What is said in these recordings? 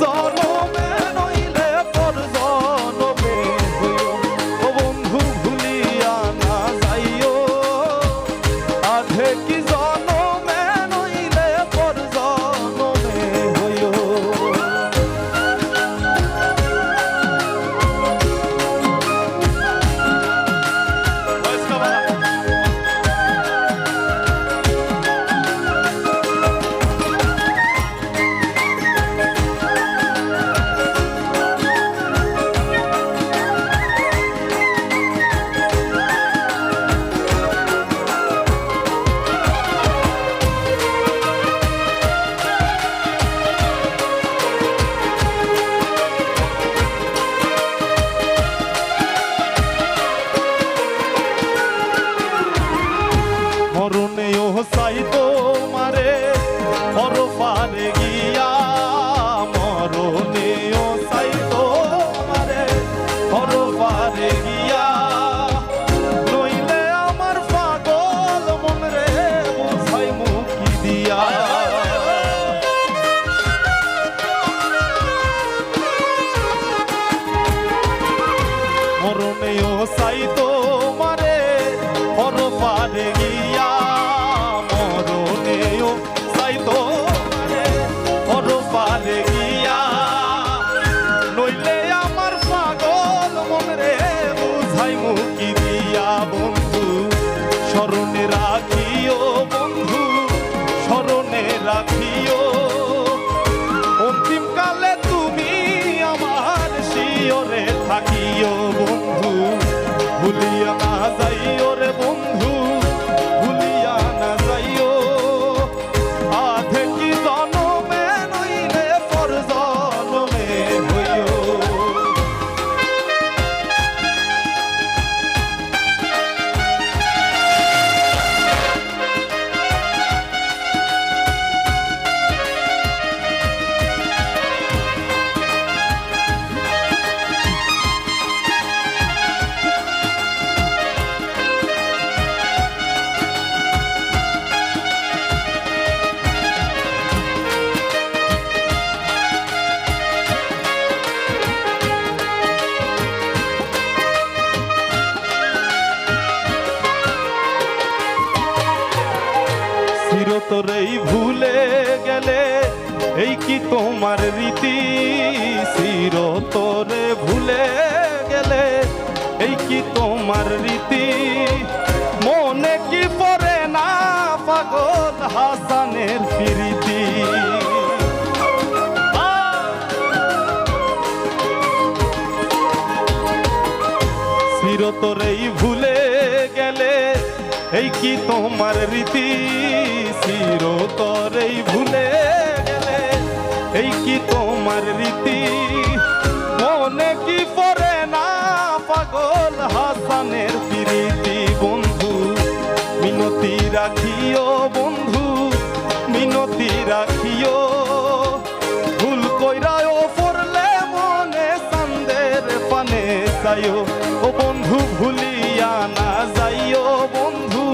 জনমে নইলে পর জনমে হইও, ও বন্ধু ভুলিয়া না যাইও, আধে কি জনমে নইলে পর জনমে হইও। মরণেও চাই তোমারে পরপারে গিয়া, মরণেও চাই তোমারে পরপারে গিয়া, নইলে আমার পাগল মন রে বুঝাই মুখি দিয়া। মরণেও চাই তোমারে পরপারে গিয়া, মরণেও চাই তোমারে পরপারে গিয়া, নইলে আমার পাগল মন রে বুঝাই মুখি দিয়া। বন্ধু স্মরণে রাখিও, বন্ধু স্মরণে রাখিও, অন্তিম কালে তুমি আমার শিয়রে থাকিও। বন্ধু ভুলিয়া না যাইও রে বন্ধু, ভুলিয়া না যাইও, আধে কি জনমে নইলে পর জনমে হইও। চিরতরেই ভুলে গেলে এই কি তোমার রীতি, চিরতরে ভুলে গেলে এই কি তোমার রীতি, মনে কি পড়ে না পাগল হাসানের প্রীতি। চিরতরেই ভুলে গেলে এই কি তোমার রীতি, চিরতরেই ভুলে গেলে এই কি তোমার রীতি, মনে কি পড়ে না পাগল হাসানের প্রীতি। বন্ধু মিনতি রাখিও, বন্ধু মিনতি রাখিও, ভুল কইরাও পড়লে মনে চান্দের পানে যাইও, ও বন্ধু ভুলিয়া না যাইও, বন্ধু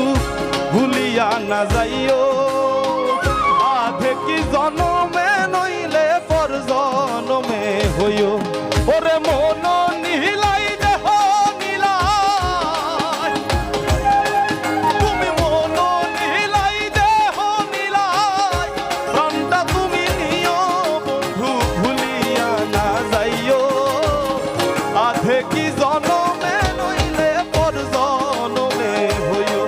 ভুলিয়া না যাইও, আধে কি জনমে নইলে পর জনমে হইও। ওরে মন নিহিলাই দেহ নিলাই, তুমি মন নিহিলাই দেহ নিলাই, প্রাণটা তুমি নিও বন্ধু ভুলিয়া না যাইও, আধে কি জনমে নইলে পর জনমে হইও,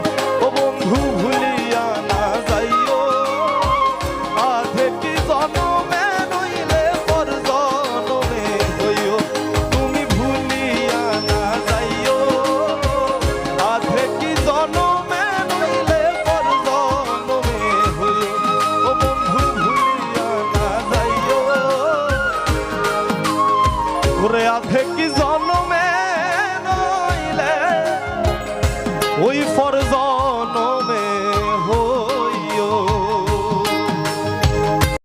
ও বন্ধু ভুলিয়া না যাইও, আধে কি জনমে নইলে পর জনমে হইও, তুমি ভুলিয়া না যাইও, আধে কি জনমে নইলে পর জনমে হইও, ও বন্ধু ভুলিয়া না যাইও, ওরে আধে কি জনমে